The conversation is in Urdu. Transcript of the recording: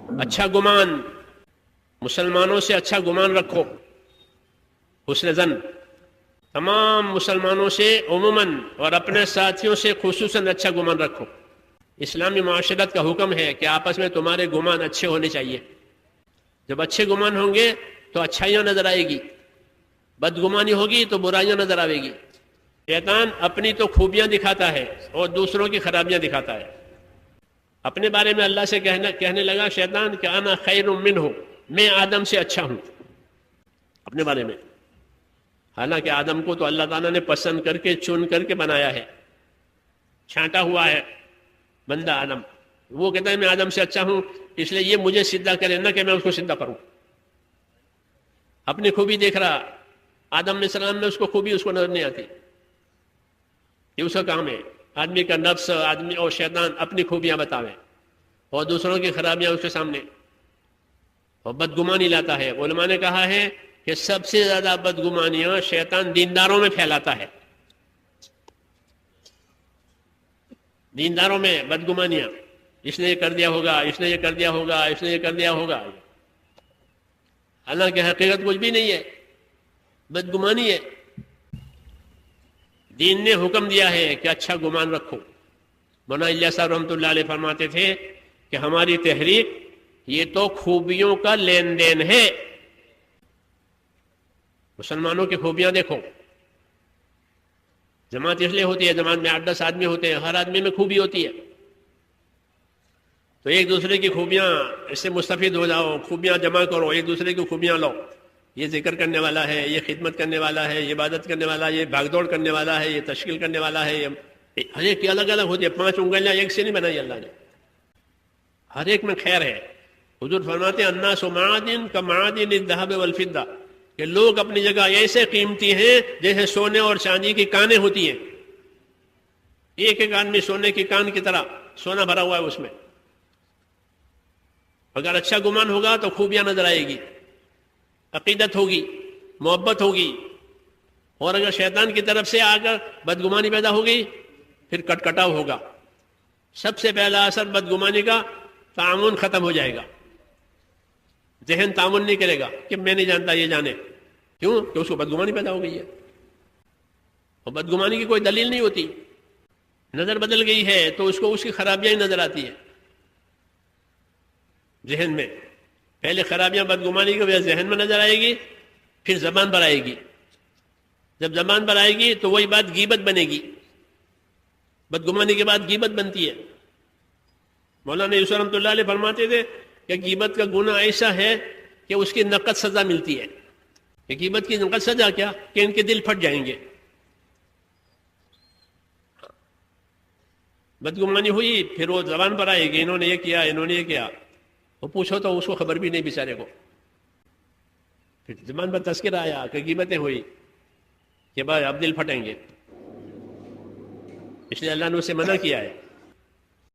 اچھا گمان، مسلمانوں سے اچھا گمان رکھو، حسن ظن تمام مسلمانوں سے عموماً اور اپنے ساتھیوں سے خصوصاً اچھا گمان رکھو۔ اسلامی معاشرت کا حکم ہے کہ آپس میں تمہارے گمان اچھے ہونے چاہیے۔ جب اچھے گمان ہوں گے تو اچھائیاں نظر آئے گی، بدگمانی ہوگی تو برائیاں نظر آئے گی۔ شیطان اپنی تو خوبیاں دکھاتا ہے اور دوسروں کی خرابیاں دکھاتا ہے۔ اپنے بارے میں اللہ سے کہنے لگا شیطان کہ انا خیر منہ، میں آدم سے اچھا ہوں، اپنے بارے میں۔ حالانکہ آدم کو تو اللہ تعالیٰ نے پسند کر کے چن کر کے بنایا ہے، چھانٹا ہوا ہے بندہ آدم۔ وہ کہتا ہے میں آدم سے اچھا ہوں، اس لیے یہ مجھے سیدھا کرے نہ کہ میں اس کو سیدھا کروں۔ اپنی خوبی دیکھ رہا، آدم علیہ السلام میں اس کو خوبی اس کو نظر نہیں آتی۔ یہ اس کا کام ہے، آدمی کا نفس، آدمی اور شیطان اپنی خوبیاں بتاوے اور دوسروں کی خرابیاں اس کے سامنے، اور بدگمانی لاتا ہے۔ علماء نے کہا ہے کہ سب سے زیادہ بدگمانیاں شیطان دینداروں میں پھیلاتا ہے، دینداروں میں بدگمانیاں، اس نے یہ کر دیا ہوگا، اس نے یہ کر دیا ہوگا، اس نے یہ کر دیا ہوگا، حالانکہ حقیقت کچھ بھی نہیں ہے، بدگمانی ہے۔ دین نے حکم دیا ہے کہ اچھا گمان رکھو۔ مولانا الیاس صاحب رحمۃ اللہ علیہ فرماتے تھے کہ ہماری تحریک یہ تو خوبیوں کا لین دین ہے۔ مسلمانوں کی خوبیاں دیکھو، جماعت اس لیے ہوتی ہے، جماعت میں 8-10 آدمی ہوتے ہیں، ہر آدمی میں خوبی ہوتی ہے، تو ایک دوسرے کی خوبیاں اس سے مستفید ہو جاؤ، خوبیاں جمع کرو، ایک دوسرے کی خوبیاں لو۔ یہ ذکر کرنے والا ہے، یہ خدمت کرنے والا ہے، یہ عبادت کرنے والا ہے، یہ بھاگ دوڑ کرنے والا ہے، یہ تشکیل کرنے والا ہے، ہر ایک کی الگ الگ ہوتی ہے۔ 5 انگلیاں ایک سے نہیں بنائی اللہ نے، ہر ایک میں خیر ہے۔ حضور فرماتے ہیں الناس معادن کمعادن الذهب والفضہ، کہ لوگ اپنی جگہ ایسے قیمتی ہیں جیسے سونے اور چاندی کی کانیں ہوتی ہیں۔ ایک ایک آدمی سونے کی کان کی طرح سونا بھرا ہوا ہے اس میں۔ اگر اچھا گمان ہوگا تو خوبیاں نظر آئے گی، عقیدت ہوگی، محبت ہوگی، اور اگر شیطان کی طرف سے آ کر بدگمانی پیدا ہوگی پھر کٹ کٹاؤ ہوگا۔ سب سے پہلا اثر بدگمانی کا تعاون ختم ہو جائے گا، ذہن تعاون نہیں کرے گا کہ میں نہیں جانتا یہ جانے، کیوں کہ اس کو بدگمانی پیدا ہو گئی ہے، اور بدگمانی کی کوئی دلیل نہیں ہوتی۔ نظر بدل گئی ہے تو اس کو اس کی خرابیاں ہی نظر آتی ہیں ذہن میں۔ پہلے خرابیاں بدگمانی کی وجہ ذہن میں نظر آئے گی، پھر زبان پر آئے گی۔ جب زبان پر آئے گی تو وہی بات غیبت بنے گی، بدگمانی کے بعد غیبت بنتی ہے۔ مولانا یوسف رحمۃ اللہ علیہ فرماتے تھے کہ غیبت کا گناہ ایسا ہے کہ اس کی نقد سزا ملتی ہے۔ کہ غیبت کی نقد سزا کیا کہ ان کے دل پھٹ جائیں گے۔ بدگمانی ہوئی پھر وہ زبان پر آئے گی، انہوں نے یہ کیا، انہوں نے یہ کیا، وہ پوچھو تو اس کو خبر بھی نہیں بیچارے کو۔ پھر زبان پر تذکرہ آیا کہ غیبتیں ہوئی کہ بھائی اب دل پھٹیں گے، اس لیے اللہ نے اسے منع کیا ہے۔